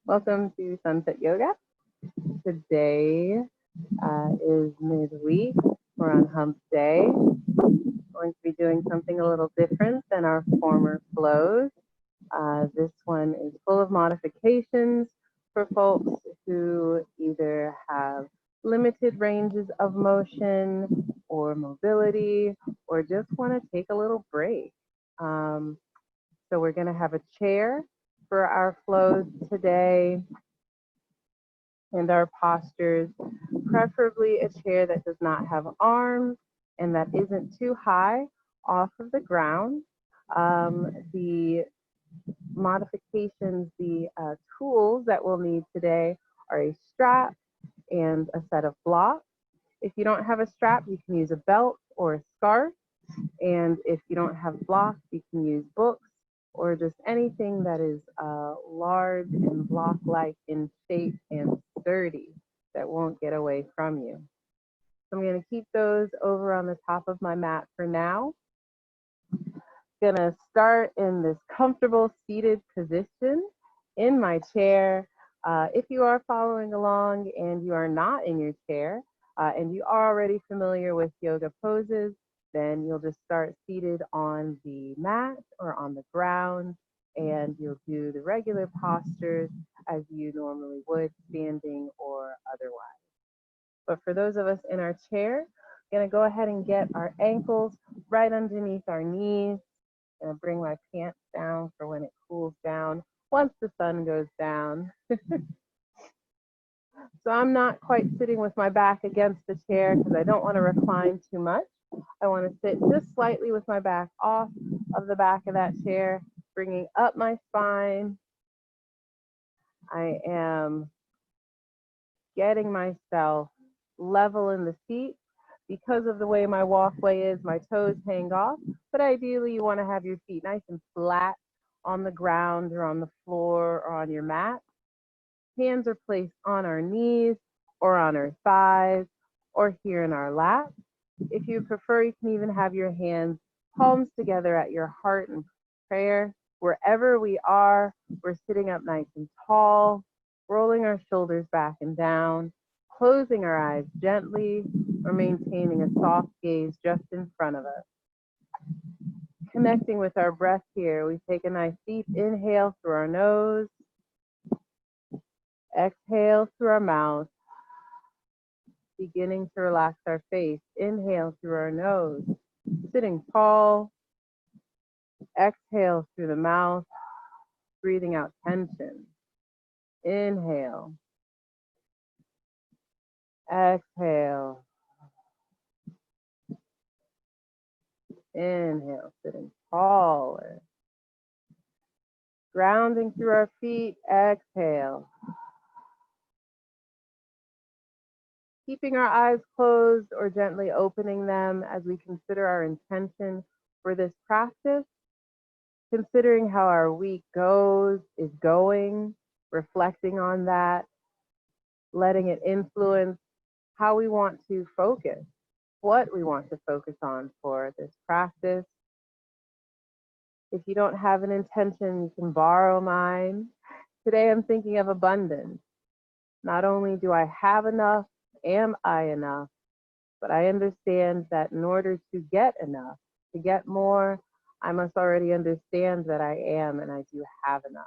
Welcome to Sunset Yoga. Today is midweek. We're on hump day. Going to be doing something a little different than our former flows. This one is full of modifications for folks who either have limited ranges of motion or mobility or just want to take a little break. So we're going to have a chair for our flows today and our postures, preferably a chair that does not have arms and that isn't too high off of the ground. The modifications, the tools that we'll need today are a strap and a set of blocks. If you don't have a strap, you can use a belt or a scarf. And if you don't have blocks, you can use books or just anything that is large and block-like in shape and sturdy that won't get away from you. So I'm going to keep those over on the top of my mat for now. Going to start in this comfortable seated position in my chair. If you are following along and you are not in your chair and you are already familiar with yoga poses, then you'll just start seated on the mat or on the ground, and you'll do the regular postures as you normally would, standing or otherwise. But for those of us in our chair, I'm going to go ahead and get our ankles right underneath our knees. I'm going to bring my pants down for when it cools down, once the sun goes down. So I'm not quite sitting with my back against the chair because I don't want to recline too much. I want to sit just slightly with my back off of the back of that chair, bringing up my spine. I am getting myself level in the seat. Because of the way my walkway is, my toes hang off, but ideally you want to have your feet nice and flat on the ground or on the floor or on your mat. Hands are placed on our knees or on our thighs or here in our lap. If you prefer, you can even have your hands palms together at your heart in prayer. Wherever we are, we're sitting up nice and tall, rolling our shoulders back and down, closing our eyes gently, or maintaining a soft gaze just in front of us. Connecting with our breath here, we take a nice deep inhale through our nose, exhale through our mouth, beginning to relax our face. Inhale through our nose, sitting tall. Exhale through the mouth, breathing out tension. Inhale. Exhale. Inhale, sitting taller. Grounding through our feet. Exhale. Keeping our eyes closed or gently opening them as we consider our intention for this practice. Considering how our week is going, reflecting on that, letting it influence how we want to focus, what we want to focus on for this practice. If you don't have an intention, you can borrow mine. Today I'm thinking of abundance. Not only do I have enough, am I enough, but I understand that in order to get enough, to get more, I must already understand that I am and I do have enough.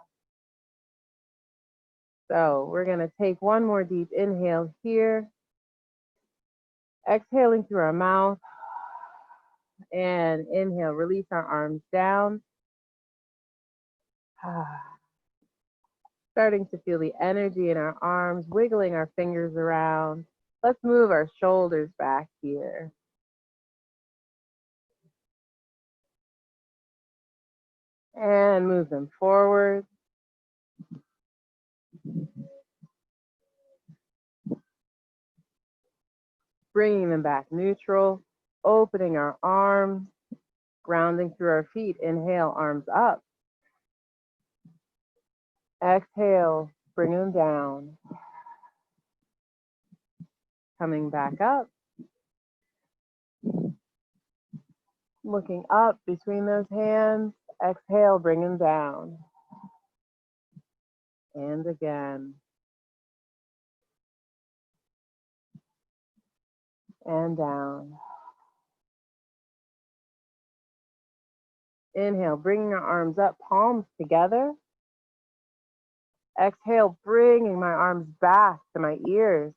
So we're going to take one more deep inhale here. Exhaling through our mouth. And inhale, release our arms down. Starting to feel the energy in our arms, wiggling our fingers around. Let's move our shoulders back here. And move them forward. Bringing them back neutral, opening our arms, grounding through our feet. Inhale, arms up. Exhale, bring them down. Coming back up. Looking up between those hands. Exhale, bring them down. And again. And down. Inhale, bringing our arms up, palms together. Exhale, bringing my arms back to my ears.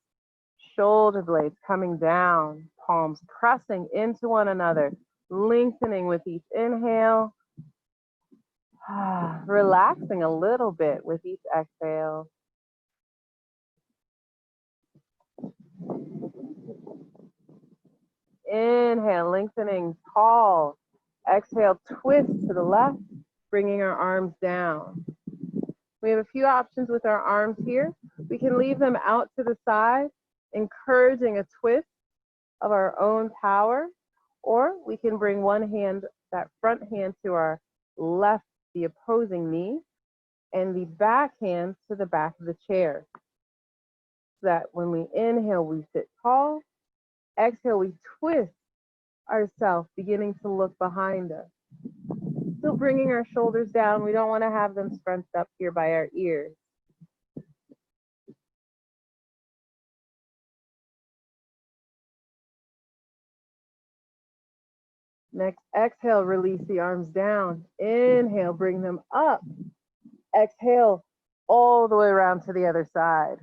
Shoulder blades coming down, palms pressing into one another, lengthening with each inhale. Relaxing a little bit with each exhale. Inhale, lengthening tall. Exhale, twist to the left, bringing our arms down. We have a few options with our arms here. We can leave them out to the side, encouraging a twist of our own power, or we can bring one hand, that front hand to our left, the opposing knee, and the back hand to the back of the chair. So that when we inhale, we sit tall. Exhale, we twist ourselves, beginning to look behind us. Still bringing our shoulders down. We don't want to have them scrunched up here by our ears. Next, exhale, release the arms down. Inhale, bring them up. Exhale, all the way around to the other side.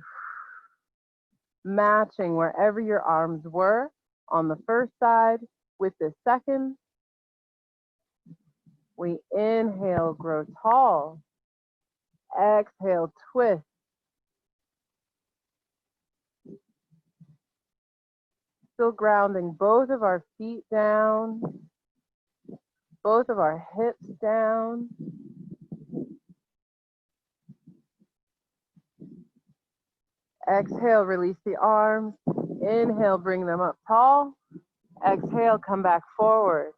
Matching wherever your arms were on the first side with the second. We inhale, grow tall. Exhale, twist. Still grounding both of our feet down, both of our hips down. Exhale, release the arms. Inhale, bring them up tall. Exhale, come back forward.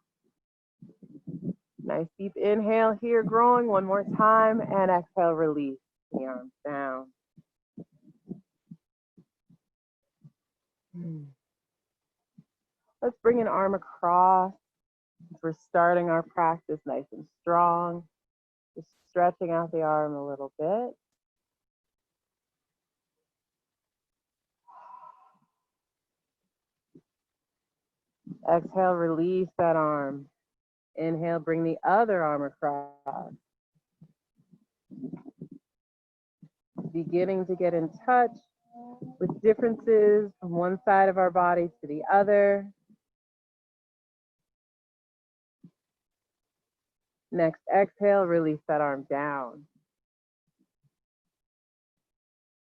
Nice deep inhale here, growing one more time, and exhale, release the arms down. Let's bring an arm across. We're starting our practice nice and strong. Just stretching out the arm a little bit. Exhale, release that arm. Inhale, bring the other arm across. Beginning to get in touch with differences from one side of our body to the other. Next exhale, release that arm down.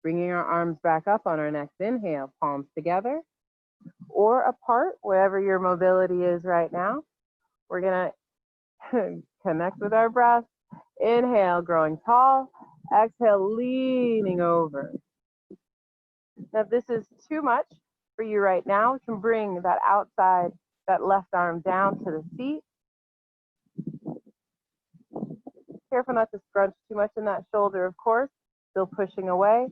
Bringing our arms back up on our next inhale, palms together or apart, wherever your mobility is right now. We're gonna connect with our breath. Inhale, growing tall. Exhale, leaning over. Now, if this is too much for you right now, you can bring that outside, that left arm down to the seat. Careful not to scrunch too much in that shoulder, of course. Still pushing away.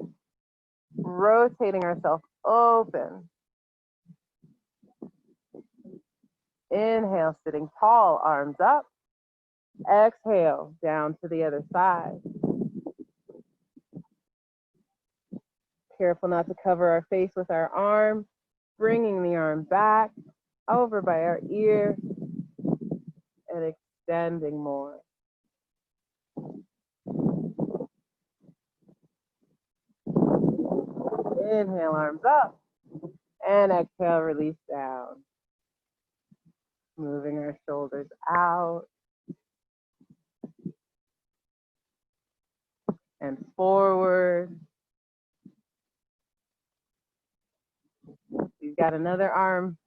Rotating ourselves open. Inhale, sitting tall, arms up. Exhale, down to the other side. Careful not to cover our face with our arm. Bringing the arm back, over by our ear, and extending more. Inhale, arms up, and exhale, release down. Moving our shoulders out and forward. We've got another arm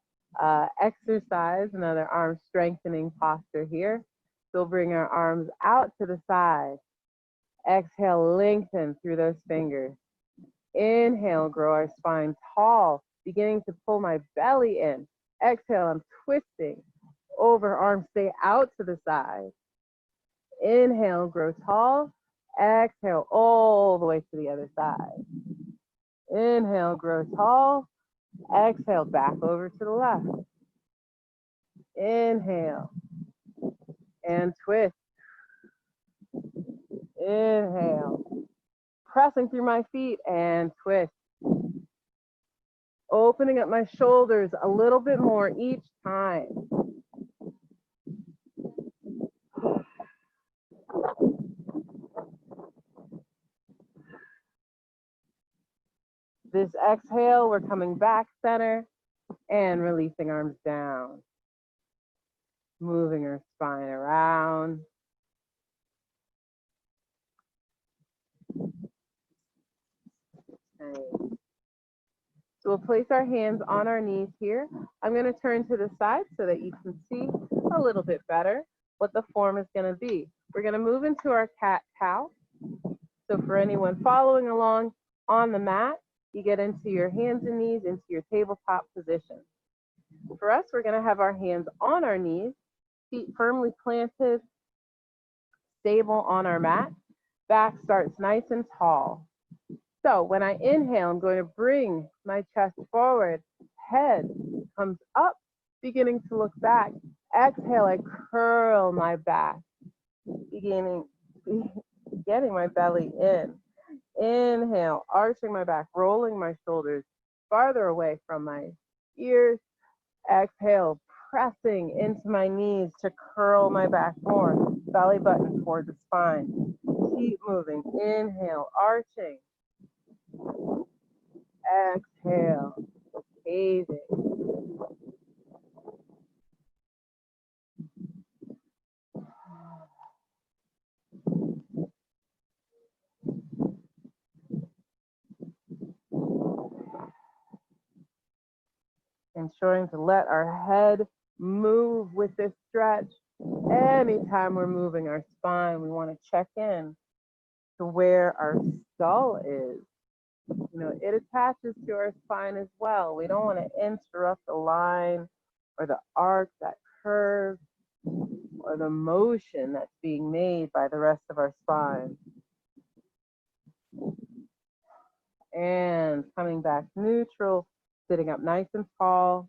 exercise, another arm strengthening posture here. So we'll bring our arms out to the side. Exhale, lengthen through those fingers. Inhale, grow our spine tall, beginning to pull my belly in. Exhale, I'm twisting. Over, arms stay out to the side. Inhale, grow tall. Exhale, all the way to the other side. Inhale, grow tall. Exhale, back over to the left. Inhale and twist. Inhale pressing through my feet and twist. Opening up my shoulders a little bit more each time. This exhale, we're coming back center and releasing arms down. Moving our spine around. Nice. So we'll place our hands on our knees here. I'm going to turn to the side so that you can see a little bit better what the form is going to be. We're going to move into our cat-cow. So for anyone following along on the mat, you get into your hands and knees into your tabletop position. For us, we're going to have our hands on our knees, feet firmly planted, stable on our mat. Back starts nice and tall. So when I inhale, I'm going to bring my chest forward, head comes up, beginning to look back. Exhale, I curl my back, getting my belly in. Inhale, arching my back, rolling my shoulders farther away from my ears. Exhale, pressing into my knees to curl my back more. Belly button toward the spine. Keep moving. Inhale, arching. Exhale, caving. Ensuring to let our head move with this stretch. Anytime we're moving our spine, we want to check in to where our skull is. You know, it attaches to our spine as well. We don't want to interrupt the line or the arc, that curve, or the motion that's being made by the rest of our spine. And coming back neutral, sitting up nice and tall.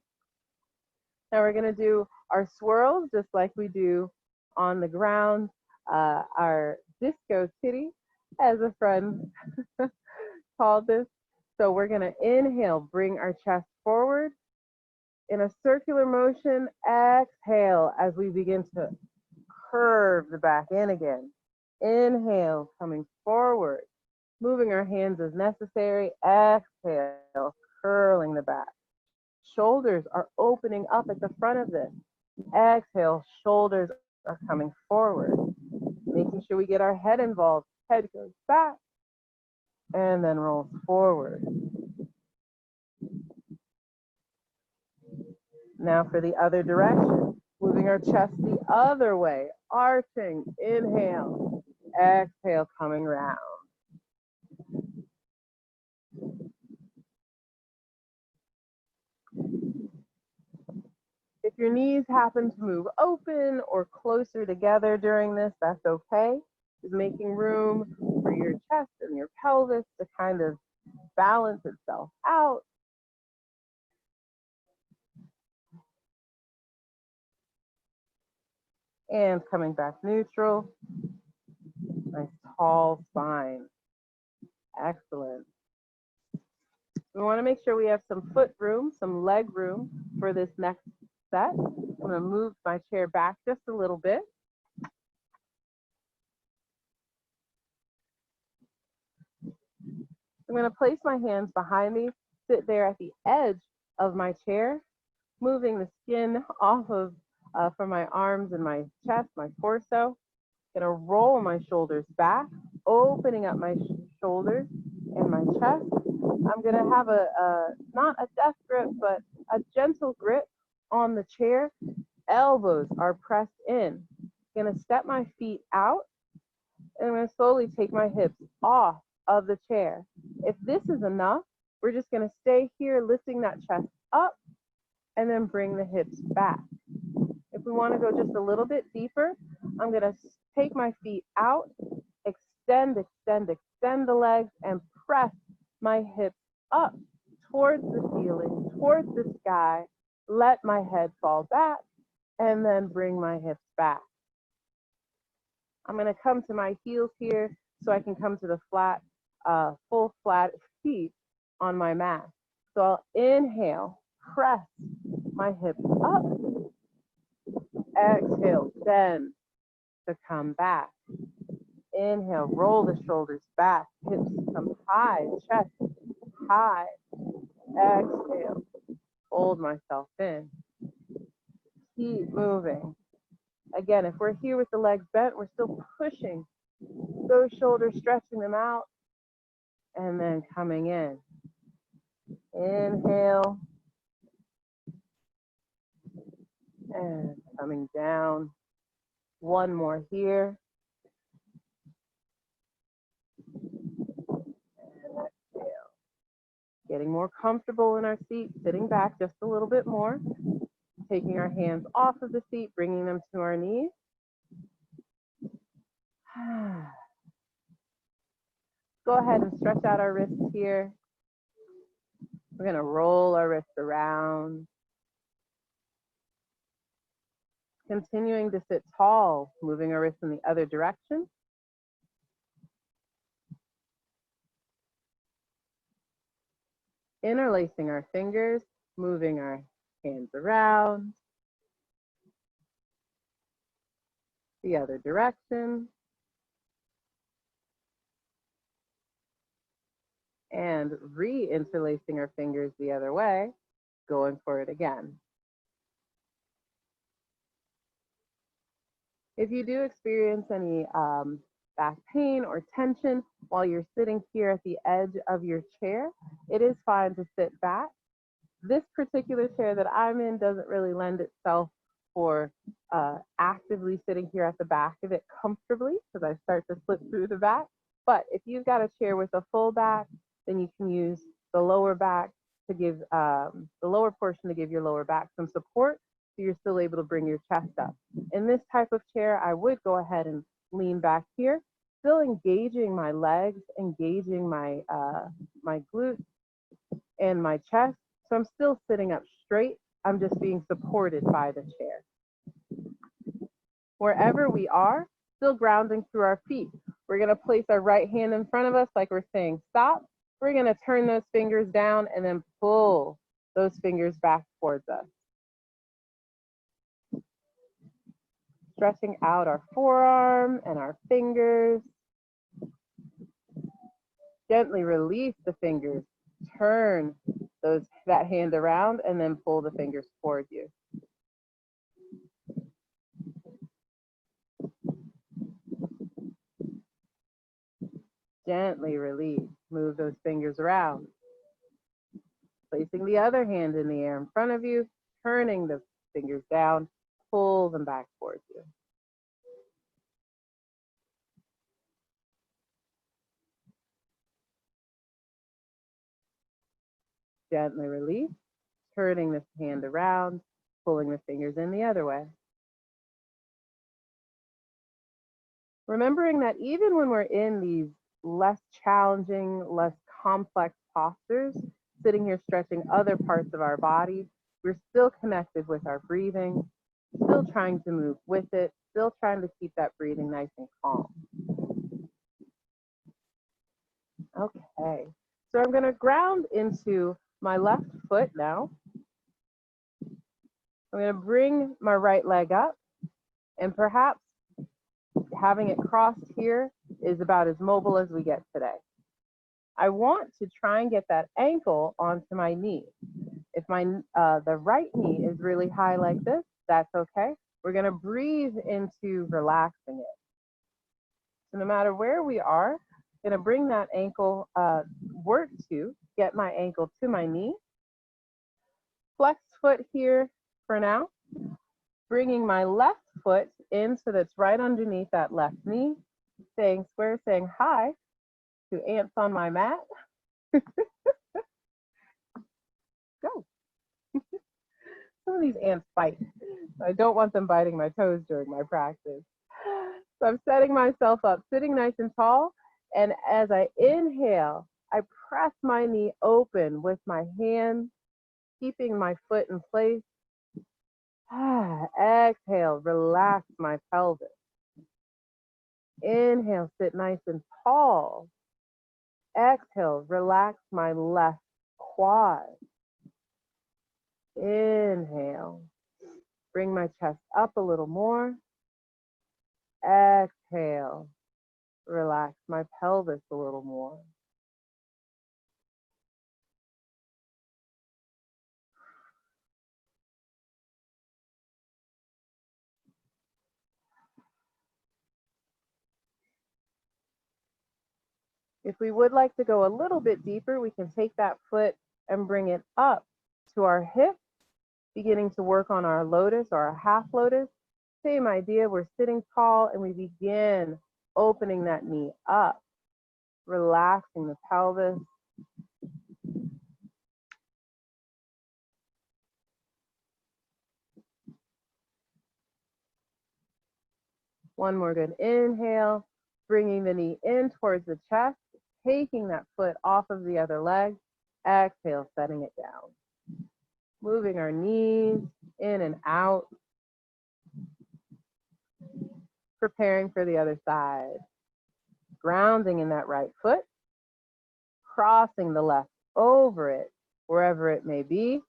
Now we're going to do our swirls just like we do on the ground. Our disco kitty, as a friend called this. So we're going to inhale, bring our chest forward in a circular motion. Exhale as we begin to curve the back in again. Inhale, coming forward, moving our hands as necessary. Exhale, curling the back. Shoulders are opening up at the front of this. Exhale, shoulders are coming forward. Making sure we get our head involved. Head goes back and then rolls forward. Now for the other direction. Moving our chest the other way. Arching. Inhale. Exhale, coming round. If your knees happen to move open or closer together during this, that's okay. Just making room for your chest and your pelvis to kind of balance itself out. And coming back neutral. Nice tall spine. Excellent. We want to make sure we have some foot room, some leg room for this next set. I'm going to move my chair back just a little bit. I'm going to place my hands behind me, sit there at the edge of my chair, moving the skin off of from my arms and my chest, my torso. Going to roll my shoulders back, opening up my shoulders and my chest. I'm going to have not a death grip, but a gentle grip on the chair. Elbows are pressed in. I'm going to step my feet out, and I'm going to slowly take my hips off of the chair. If this is enough, we're just going to stay here, lifting that chest up, and then bring the hips back. If we want to go just a little bit deeper, I'm going to take my feet out, extend the legs, and press my hips up towards the ceiling, towards the sky. Let my head fall back, and then bring my hips back. I'm going to come to my heels here so I can come to the flat full flat feet on my mat. So I'll inhale, press my hips up, exhale, bend to come back. Inhale, roll the shoulders back, hips come high, chest high. Exhale, hold myself in. Keep moving. Again, if we're here with the legs bent, we're still pushing those shoulders, stretching them out, and then coming in. Inhale, and coming down. One more here. And exhale. Getting more comfortable in our seat, sitting back just a little bit more. Taking our hands off of the seat, bringing them to our knees. Go ahead and stretch out our wrists here. We're going to roll our wrists around. Continuing to sit tall, moving our wrists in the other direction. Interlacing our fingers, moving our hands around. The other direction. And re-interlacing our fingers the other way, going for it again. If you do experience any back pain or tension while you're sitting here at the edge of your chair, it is fine to sit back. This particular chair that I'm in doesn't really lend itself for actively sitting here at the back of it comfortably, because I start to slip through the back. But if you've got a chair with a full back, then you can use the lower back to give the lower portion to give your lower back some support, so you're still able to bring your chest up. In this type of chair, I would go ahead and lean back here, still engaging my legs, engaging my my glutes and my chest. So I'm still sitting up straight. I'm just being supported by the chair. Wherever we are, still grounding through our feet. We're going to place our right hand in front of us like we're saying stop. We're going to turn those fingers down and then pull those fingers back towards us. Stretching out our forearm and our fingers. Gently release the fingers. Turn that hand around and then pull the fingers towards you. Gently release. Move those fingers around. Placing the other hand in the air in front of you, turning the fingers down, pull them back towards you. Gently release, turning this hand around, pulling the fingers in the other way. Remembering that even when we're in these less challenging, less complex postures, sitting here stretching other parts of our body, we're still connected with our breathing, still trying to move with it, still trying to keep that breathing nice and calm. Okay, so I'm going to ground into my left foot now. I'm going to bring my right leg up, and perhaps having it crossed here is about as mobile as we get today. I want to try and get that ankle onto my knee. If the right knee is really high like this, that's okay. We're going to breathe into relaxing it. So no matter where we are, I'm going to bring that ankle, work to get my ankle to my knee. Flex foot here for now. Bringing my left foot in so that's right underneath that left knee. Staying square, saying hi to ants on my mat. Go. Some of these ants bite. I don't want them biting my toes during my practice. So I'm setting myself up, sitting nice and tall. And as I inhale, I press my knee open with my hand, keeping my foot in place. Exhale, relax my pelvis. Inhale, sit nice and tall. Exhale, relax my left quad. Inhale, bring my chest up a little more. Exhale, relax my pelvis a little more. If we would like to go a little bit deeper, we can take that foot and bring it up to our hip, beginning to work on our lotus or our half lotus. Same idea, we're sitting tall and we begin opening that knee up, relaxing the pelvis. One more good inhale, bringing the knee in towards the chest, taking that foot off of the other leg. Exhale, setting it down. Moving our knees in and out. Preparing for the other side. Grounding in that right foot. Crossing the left over it, wherever it may be.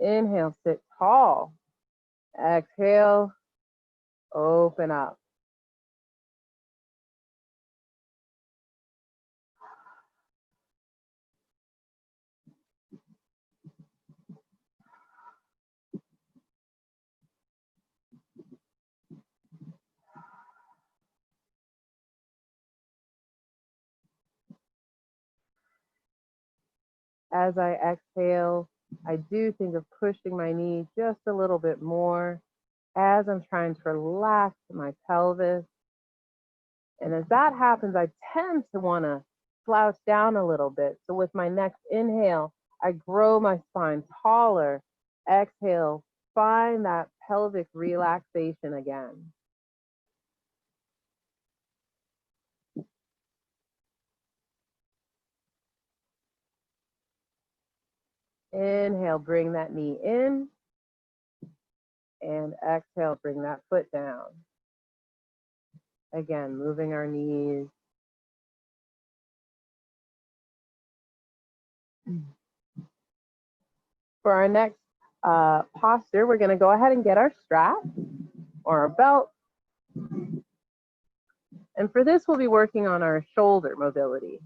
Inhale, sit tall. Exhale, open up. As I exhale, I do think of pushing my knee just a little bit more as I'm trying to relax my pelvis. And as that happens, I tend to want to slouch down a little bit. So with my next inhale, I grow my spine taller. Exhale, find that pelvic relaxation again. Inhale, bring that knee in. And exhale, bring that foot down. Again, moving our knees. For our next posture, we're going to go ahead and get our strap or our belt. And for this, we'll be working on our shoulder mobility.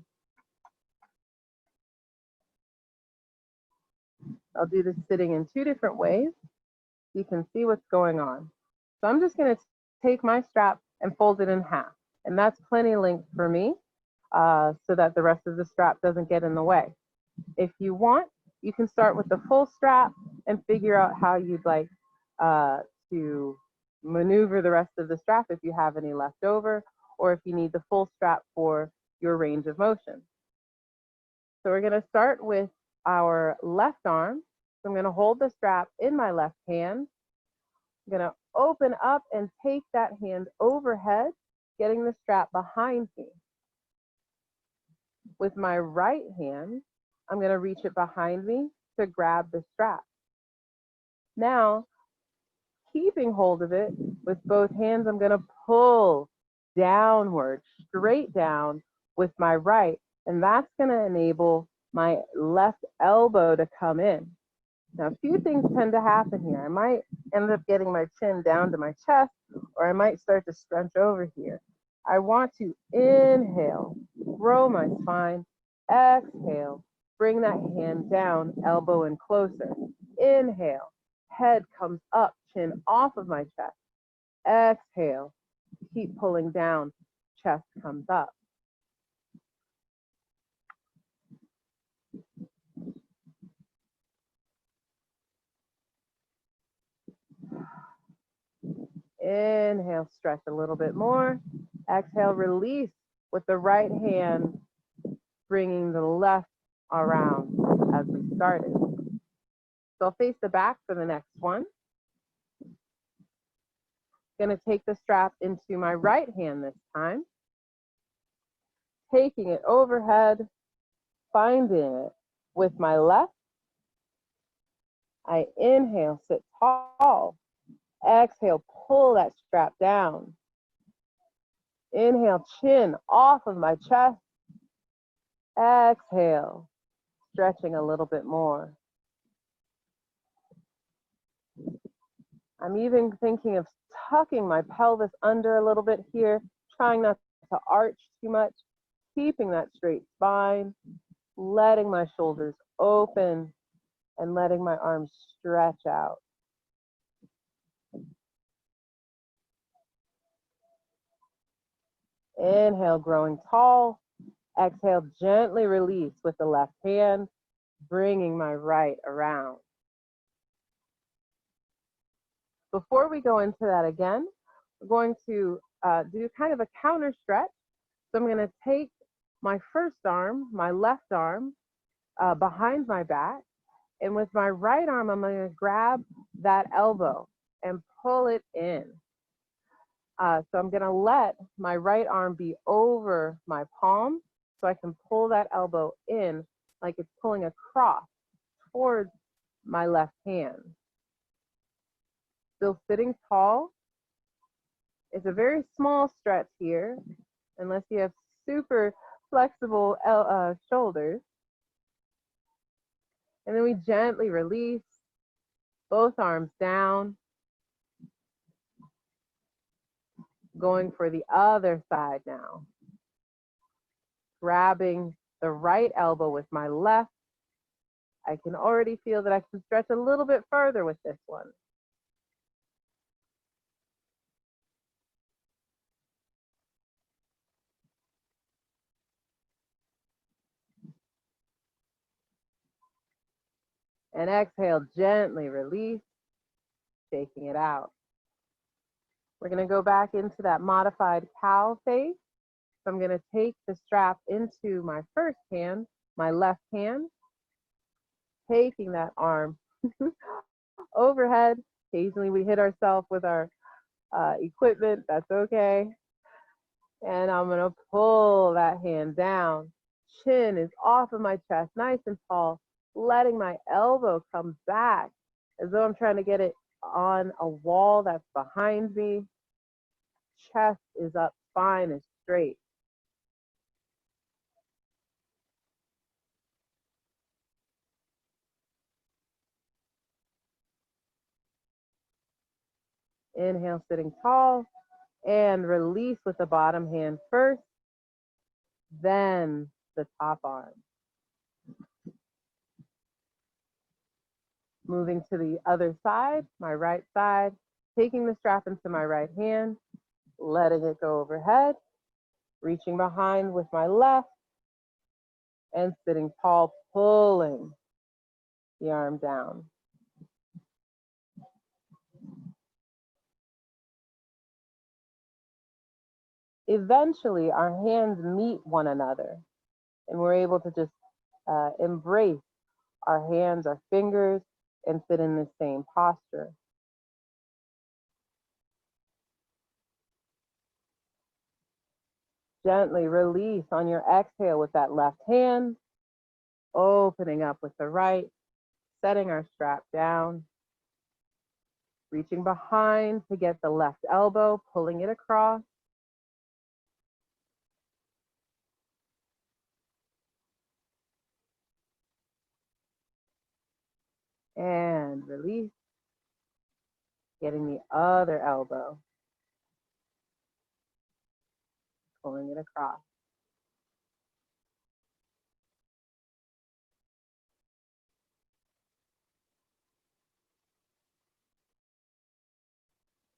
I'll do this sitting in two different ways. You can see what's going on. So I'm just going to take my strap and fold it in half. And that's plenty length for me so that the rest of the strap doesn't get in the way. If you want, you can start with the full strap and figure out how you'd like to maneuver the rest of the strap if you have any left over, or if you need the full strap for your range of motion. So we're going to start with our left arm. So I'm going to hold the strap in my left hand. I'm going to open up and take that hand overhead, getting the strap behind me. With my right hand, I'm going to reach it behind me to grab the strap. Now, keeping hold of it with both hands, I'm going to pull downward, straight down with my right, and that's going to enable my left elbow to come in. Now, a few things tend to happen here. I might end up getting my chin down to my chest, or I might start to scrunch over here. I want to inhale, grow my spine, exhale, bring that hand down, elbow in closer. Inhale, head comes up, chin off of my chest. Exhale, keep pulling down, chest comes up. Inhale, stretch a little bit more. Exhale, release with the right hand, bringing the left around as we started. So I'll face the back for the next one. Gonna take the strap into my right hand this time. Taking it overhead, finding it with my left. I inhale, sit tall. Exhale, pull that strap down. Inhale, chin off of my chest. Exhale, stretching a little bit more. I'm even thinking of tucking my pelvis under a little bit here, trying not to arch too much, keeping that straight spine, letting my shoulders open, and letting my arms stretch out. Inhale, growing tall. Exhale, gently release with the left hand, bringing my right around. Before we go into that again, we're going to do kind of a counter stretch. So I'm going to take my first arm, my left arm, behind my back, and with my right arm, I'm going to grab that elbow and pull it in. So I'm going to let my right arm be over my palm so I can pull that elbow in like it's pulling across towards my left hand. Still sitting tall. It's a very small stretch here, unless you have super flexible shoulders. And then we gently release, both arms down. Going for the other side now. Grabbing the right elbow with my left. I can already feel that I can stretch a little bit further with this one. And exhale, gently release, shaking it out. We're going to go back into that modified cow face. So I'm going to take the strap into my first hand, my left hand, taking that arm overhead. Occasionally we hit ourselves with our equipment, that's okay. And I'm going to pull that hand down. Chin is off of my chest, nice and tall, letting my elbow come back as though I'm trying to get it on a wall that's behind me. Chest is up, spine is straight. Inhale, sitting tall, and release with the bottom hand first, then the top arm. Moving to the other side, my right side, taking the strap into my right hand, letting it go overhead, reaching behind with my left, and sitting tall, pulling the arm down. Eventually, our hands meet one another, and we're able to just embrace our hands, our fingers, and sit in the same posture. Gently release on your exhale with that left hand, opening up with the right, setting our strap down, reaching behind to get the left elbow, pulling it across. And release, getting the other elbow, pulling it across.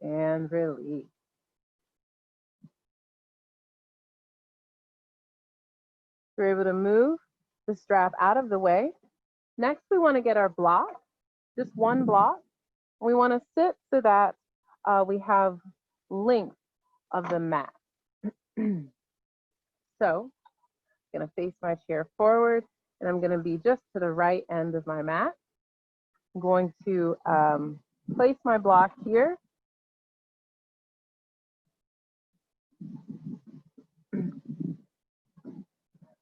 And release. We're able to move the strap out of the way. Next, we want to get our block, just one block. We want to sit so that we have length of the mat. So I'm going to face my chair forward, and I'm going to be just to the right end of my mat. I'm going to place my block here.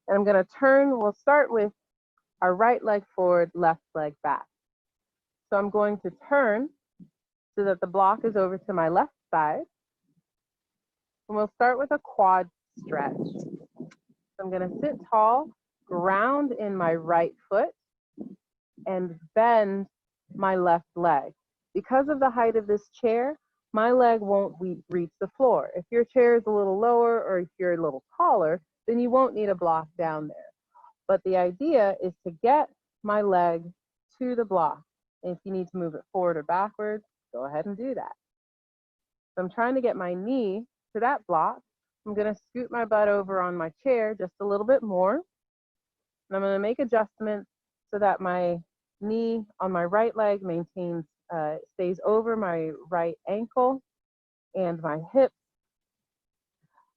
And I'm going to turn, we'll start with our right leg forward, left leg back. So I'm going to turn so that the block is over to my left side. And we'll start with a quad stretch. I'm going to sit tall, ground in my right foot, and bend my left leg. Because of the height of this chair, my leg won't reach the floor. If your chair is a little lower or if you're a little taller, then you won't need a block down there. But the idea is to get my leg to the block. And if you need to move it forward or backwards, go ahead and do that. So I'm trying to get my knee to that block. I'm going to scoot my butt over on my chair just a little bit more. And I'm going to make adjustments so that my knee on my right leg stays over my right ankle, and my hip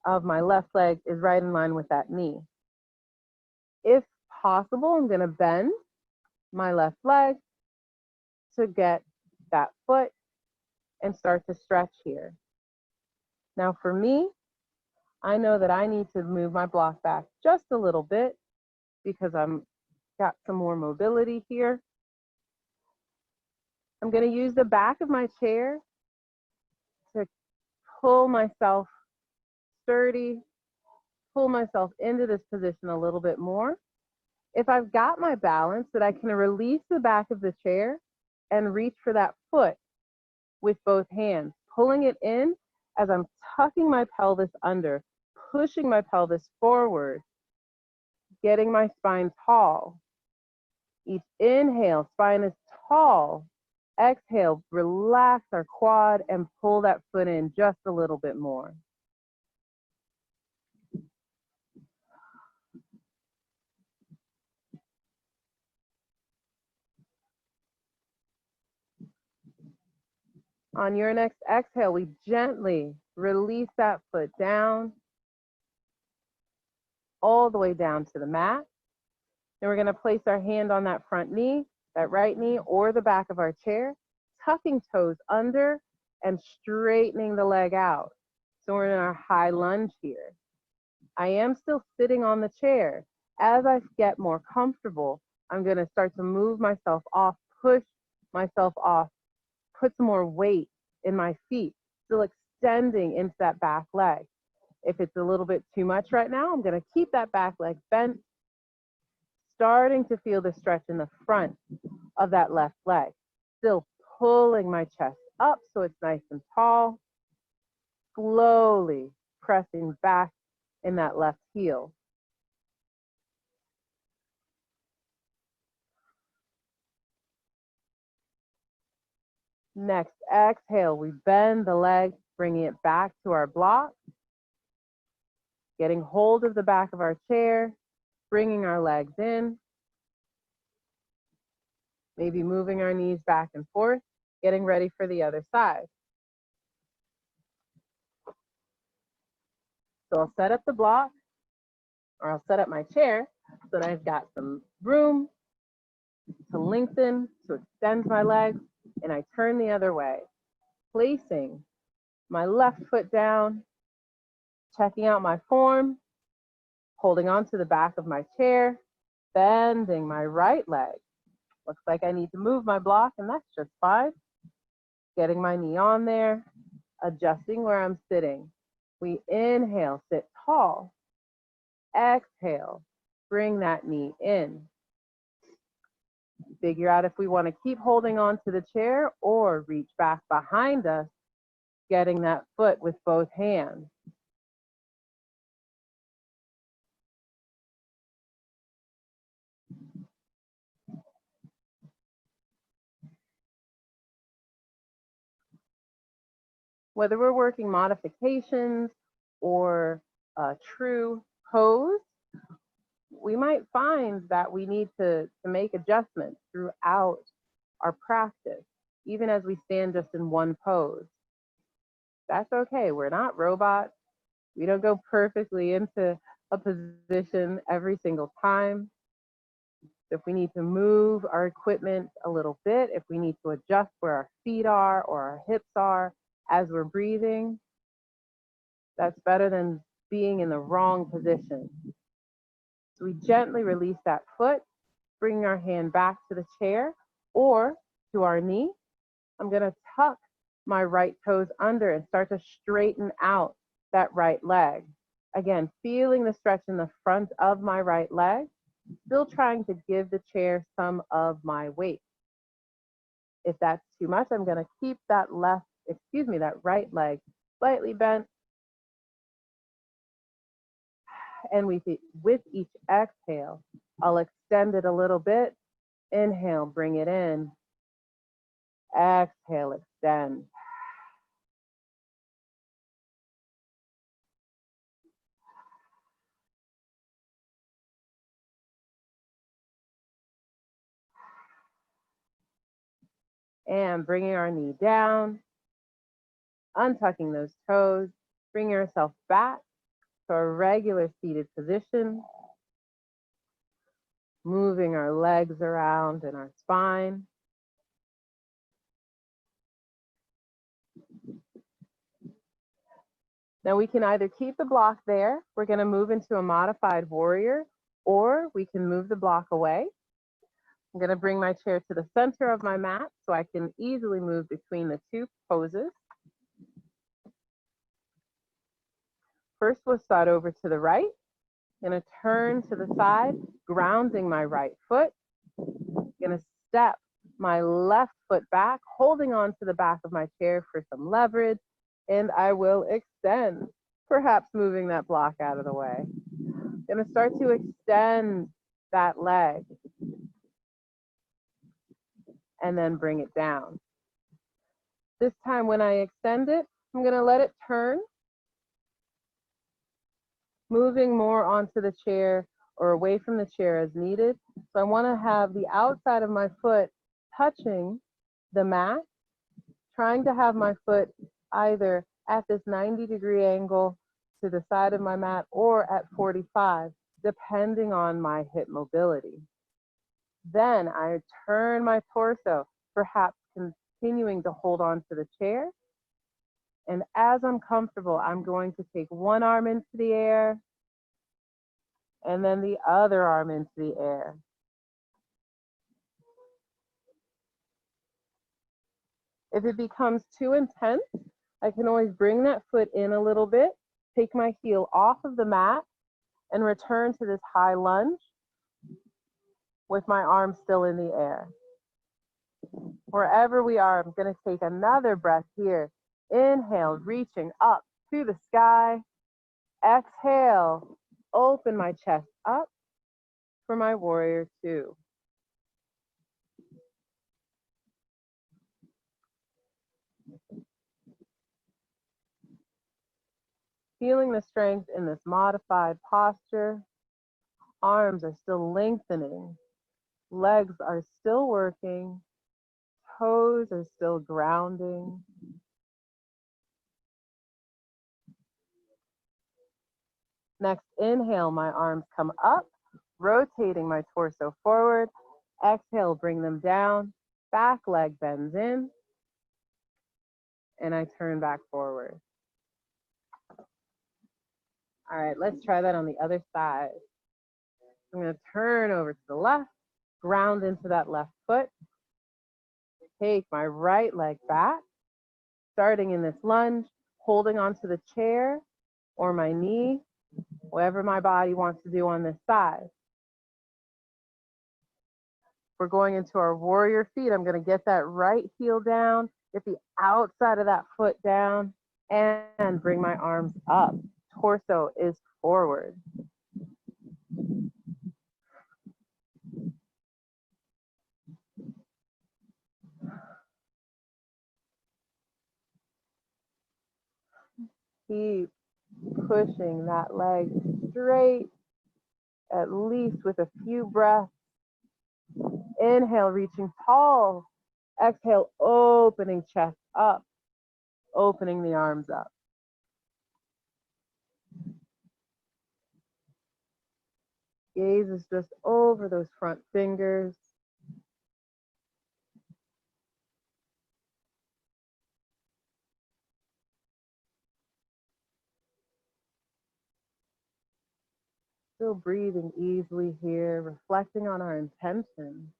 of my left leg is right in line with that knee. If possible, I'm going to bend my left leg to get that foot and start to stretch here. Now for me, I know that I need to move my block back just a little bit because I'm got some more mobility here. I'm going to use the back of my chair to pull myself sturdy, pull myself into this position a little bit more. If I've got my balance, that I can release the back of the chair and reach for that foot with both hands, pulling it in as I'm tucking my pelvis under, pushing my pelvis forward, getting my spine tall. Each inhale, spine is tall. Exhale, relax our quad and pull that foot in just a little bit more. On your next exhale, we gently release that foot down, all the way down to the mat. Then we're going to place our hand on that front knee, that right knee, or the back of our chair, tucking toes under and straightening the leg out. So we're in our high lunge here. I am still sitting on the chair. As I get more comfortable, I'm going to start to move myself off, push myself off, put some more weight in my feet, still extending into that back leg. If it's a little bit too much right now, I'm going to keep that back leg bent, starting to feel the stretch in the front of that left leg, still pulling my chest up so it's nice and tall, slowly pressing back in that left heel. Next exhale, we bend the leg, bringing it back to our block, getting hold of the back of our chair, bringing our legs in, maybe moving our knees back and forth, getting ready for the other side. So I'll set up the block, or I'll set up my chair so that I've got some room to lengthen, to extend my legs, and I turn the other way, placing my left foot down, checking out my form, holding on to the back of my chair, bending my right leg. Looks like I need to move my block, and that's just fine. Getting my knee on there, adjusting where I'm sitting. We inhale, sit tall. Exhale, bring that knee in. Figure out if we want to keep holding on to the chair or reach back behind us, getting that foot with both hands. Whether we're working modifications or a true pose, we might find that we need to make adjustments throughout our practice, even as we stand just in one pose. That's okay. We're not robots. We don't go perfectly into a position every single time. If we need to move our equipment a little bit, if we need to adjust where our feet are or our hips are as we're breathing, that's better than being in the wrong position. So we gently release that foot, bringing our hand back to the chair or to our knee. I'm going to tuck my right toes under and start to straighten out that right leg. Again, feeling the stretch in the front of my right leg, still trying to give the chair some of my weight. If that's too much, I'm going to keep that that right leg slightly bent. And with each exhale, I'll extend it a little bit. Inhale, bring it in. Exhale, extend. And bringing our knee down, untucking those toes, bring yourself back to a regular seated position, moving our legs around in our spine. Now we can either keep the block there, we're going to move into a modified warrior, or we can move the block away. I'm going to bring my chair to the center of my mat so I can easily move between the two poses. First, we'll start over to the right. I'm going to turn to the side, grounding my right foot. I'm going to step my left foot back, holding on to the back of my chair for some leverage, and I will extend, perhaps moving that block out of the way. I'm going to start to extend that leg and then bring it down. This time when I extend it, I'm going to let it turn, moving more onto the chair or away from the chair as needed. So I want to have the outside of my foot touching the mat, trying to have my foot either at this 90-degree angle to the side of my mat or at 45, depending on my hip mobility. Then I turn my torso, perhaps continuing to hold on to the chair. And as I'm comfortable, I'm going to take one arm into the air and then the other arm into the air. If it becomes too intense, I can always bring that foot in a little bit, take my heel off of the mat, and return to this high lunge with my arm still in the air. Wherever we are, I'm going to take another breath here. Inhale, reaching up to the sky. Exhale, open my chest up for my warrior two. Feeling the strength in this modified posture. Arms are still lengthening. Legs are still working. Toes are still grounding. Next, inhale, my arms come up, rotating my torso forward. Exhale, bring them down. Back leg bends in. And I turn back forward. All right, let's try that on the other side. I'm going to turn over to the left, ground into that left foot. Take my right leg back, starting in this lunge, holding onto the chair or my knee, whatever my body wants to do on this side. We're going into our warrior feet. I'm going to get that right heel down, get the outside of that foot down, and bring my arms up. Torso is forward. Keep pushing that leg straight, at least with a few breaths. Inhale, reaching tall. Exhale, opening chest up, opening the arms up. Gaze is just over those front fingers. Still breathing easily here, reflecting on our intention.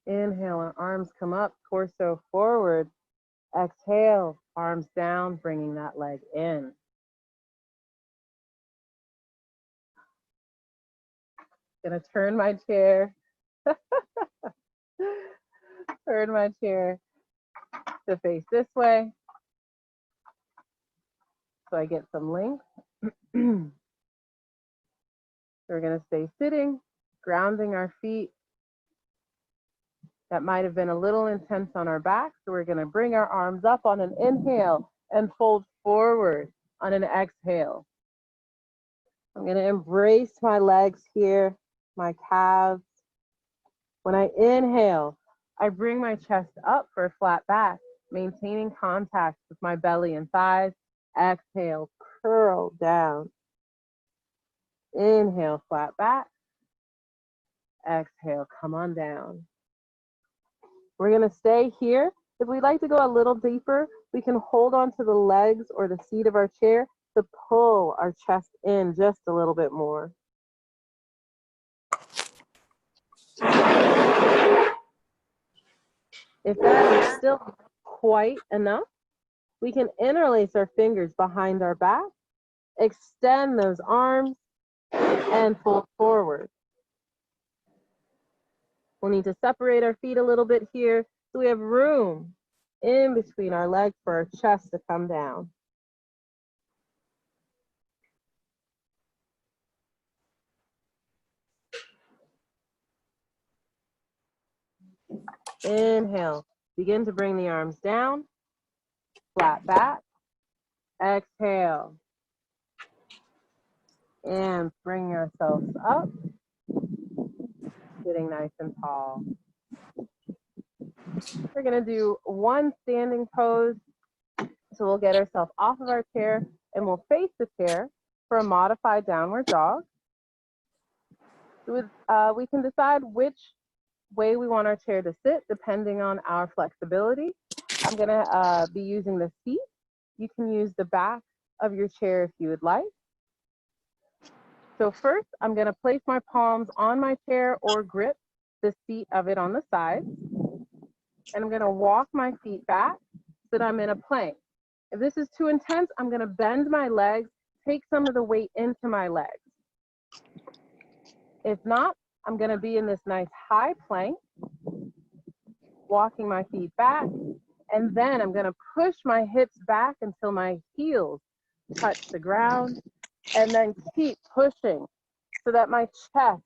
Inhale, our arms come up, torso forward. Exhale, arms down, bringing that leg in. Gonna turn my chair, turn my chair to face this way so I get some length. We're gonna stay sitting, grounding our feet. That might have been a little intense on our back, so we're gonna bring our arms up on an inhale and fold forward on an exhale. I'm gonna embrace my legs here, my calves. When I inhale, I bring my chest up for a flat back, maintaining contact with my belly and thighs. Exhale, curl down. Inhale, flat back. Exhale, come on down. We're gonna stay here. If we'd like to go a little deeper, we can hold on to the legs or the seat of our chair to pull our chest in just a little bit more. If that is still not quite enough, we can interlace our fingers behind our back, extend those arms, and fold forward. We'll need to separate our feet a little bit here so we have room in between our legs for our chest to come down. Inhale, begin to bring the arms down, flat back. Exhale, and bring ourselves up, sitting nice and tall. We're gonna do one standing pose. So we'll get ourselves off of our chair and we'll face the chair for a modified downward dog. We can decide which way we want our chair to sit depending on our flexibility. I'm gonna be using the seat. You can use the back of your chair if you would like. So first, I'm gonna place my palms on my chair or grip the seat of it on the side. And I'm gonna walk my feet back so that I'm in a plank. If this is too intense, I'm gonna bend my legs, take some of the weight into my legs. If not, I'm gonna be in this nice high plank, walking my feet back, and then I'm gonna push my hips back until my heels touch the ground, and then keep pushing so that my chest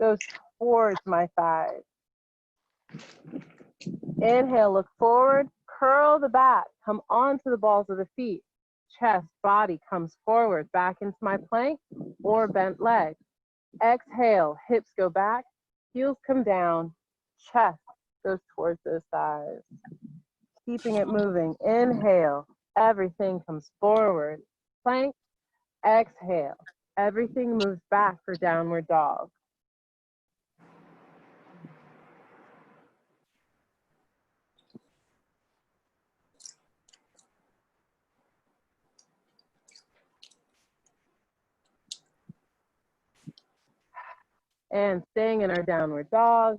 goes towards my thighs. Inhale, look forward, curl the back, come onto the balls of the feet. Chest, body comes forward, back into my plank or bent leg. Exhale, hips go back, heels come down, chest goes towards those thighs. Keeping it moving. Inhale, everything comes forward. Plank, exhale, everything moves back for downward dog. And staying in our downward dog.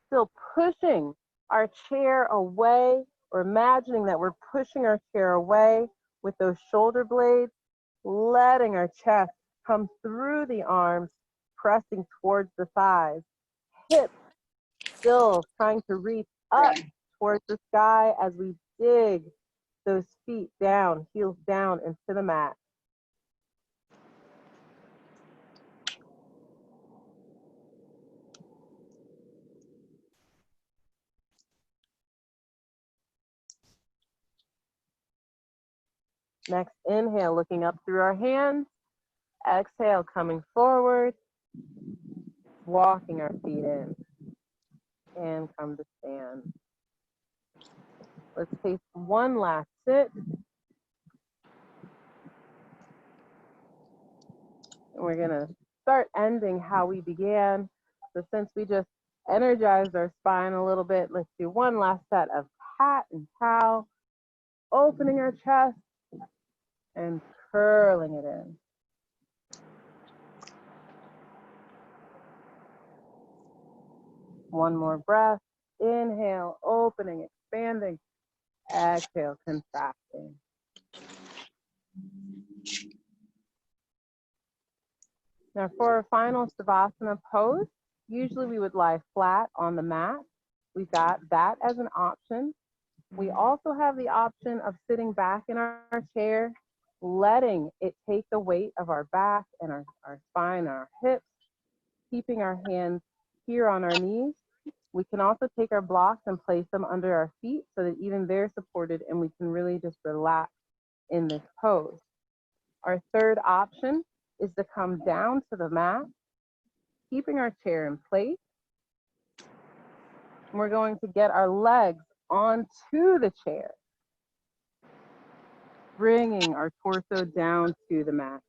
Still pushing our chair away, or imagining that we're pushing our chair away with those shoulder blades, letting our chest come through the arms, pressing towards the thighs. Hips still trying to reach up towards the sky as we dig those feet down, heels down into the mat. Next, inhale, looking up through our hands. Exhale, coming forward, walking our feet in, and come to stand. Let's take one last sit. And we're gonna start ending how we began. So since we just energized our spine a little bit, let's do one last set of cat and cow, opening our chest and curling it in. One more breath. Inhale, opening, expanding. Exhale, contracting. Now for our final Savasana pose, usually we would lie flat on the mat. We've got that as an option. We also have the option of sitting back in our chair, letting it take the weight of our back and our spine and our hips, keeping our hands here on our knees. We can also take our blocks and place them under our feet so that even they're supported and we can really just relax in this pose. Our third option is to come down to the mat, keeping our chair in place. And we're going to get our legs onto the chair, bringing our torso down to the mat.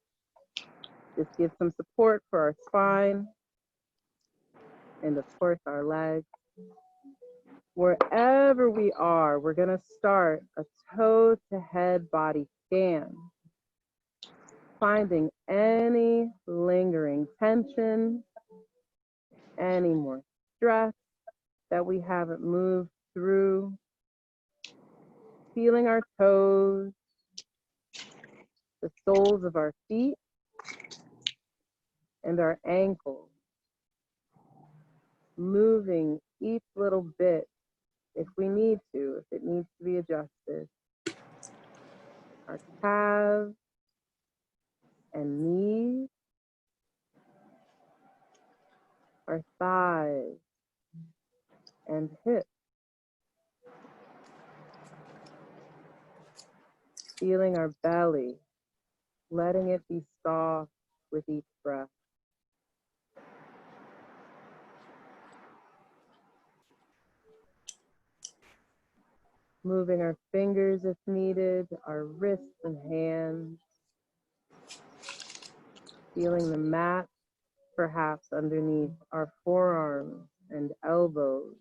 This gives some support for our spine and of course our legs. Wherever we are, we're going to start a toe to head body scan, finding any lingering tension, any more stress that we haven't moved through, feeling our toes, the soles of our feet, and our ankles, moving each little bit if we need to, if it needs to be adjusted. Our calves and knees, our thighs and hips, feeling our belly, letting it be soft with each breath. Moving our fingers if needed, our wrists and hands, feeling the mat perhaps underneath our forearms and elbows,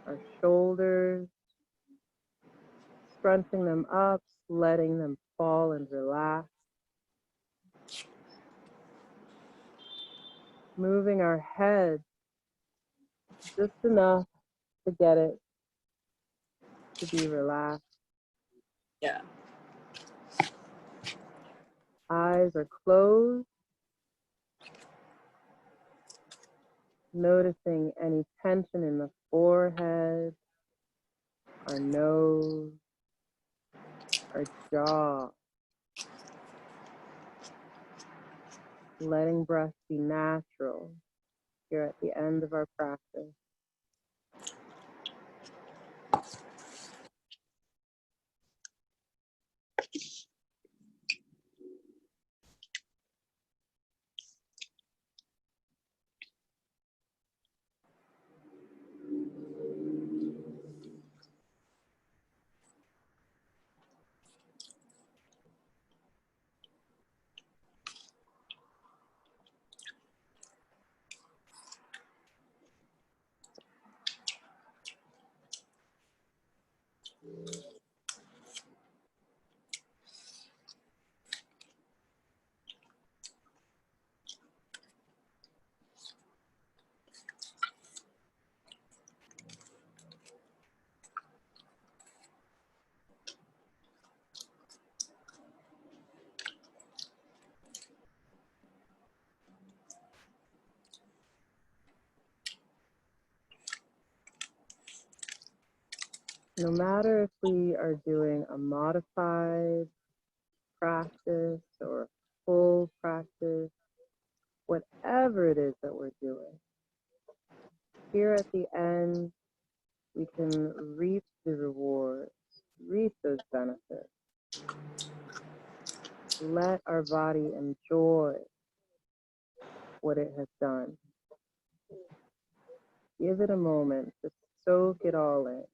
our shoulders, scrunching them up, letting them fall and relax. Moving our head just enough to get it to be relaxed. Yeah. Eyes are closed. Noticing any tension in the forehead, our nose, our jaw. Letting breath be natural here at the end of our practice. No matter if we are doing a modified practice or full practice, whatever it is that we're doing, here at the end, we can reap the rewards, reap those benefits. Let our body enjoy what it has done. Give it a moment to soak it all in.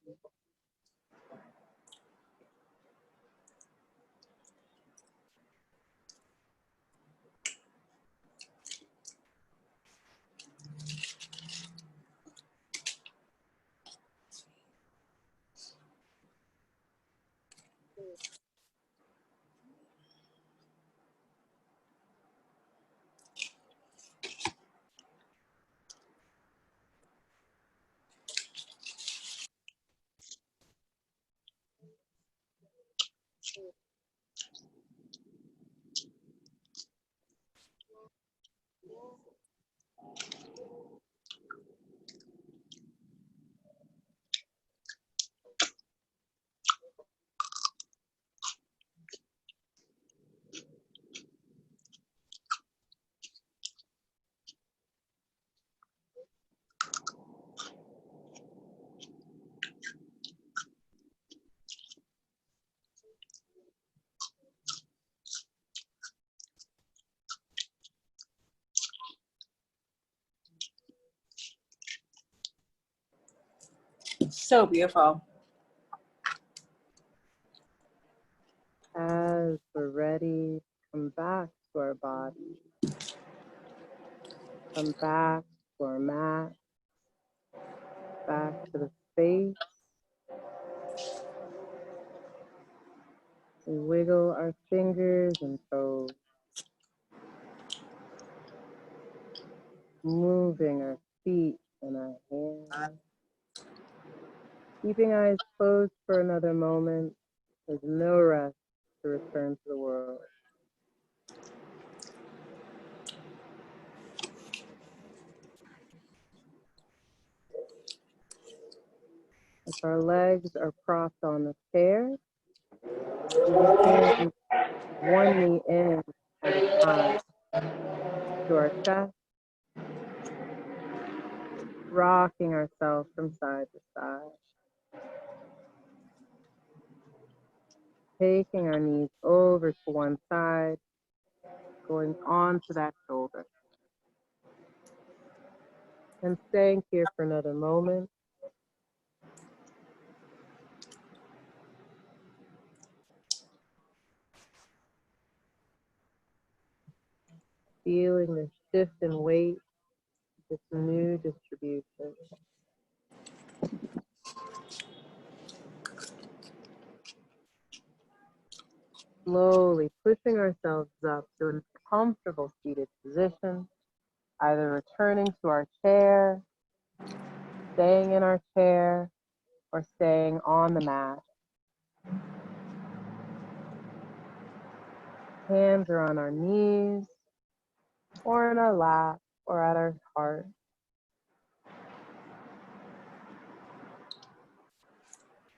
So beautiful. As we're ready, come back to our body. Come back to our mat, back to the space. We wiggle our fingers and toes, moving our feet and our hands. Keeping eyes closed for another moment. There's no rush to return to the world. If our legs are propped on the chair, we pin one knee in at a time to our chest, rocking ourselves from side to side. Taking our knees over to one side, going onto that shoulder. And staying here for another moment. Feeling the shift in weight, this new distribution. Slowly pushing ourselves up to a comfortable seated position, either returning to our chair, staying in our chair, or staying on the mat. Hands are on our knees, or in our lap, or at our heart.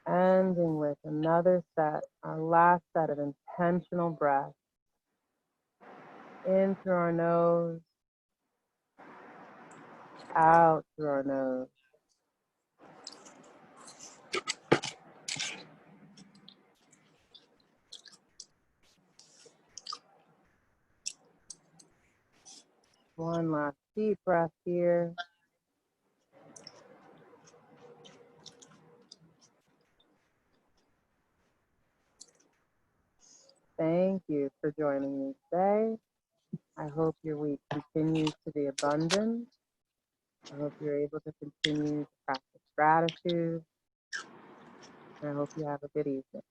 Ending with another set, our last set of intentional breaths. In through our nose, out through our nose. One last deep breath here. Thank you for joining me today. I hope your week continues to be abundant. I hope you're able to continue to practice gratitude. And I hope you have a good evening.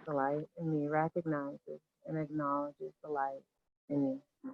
The light in me recognizes and acknowledges the light in you.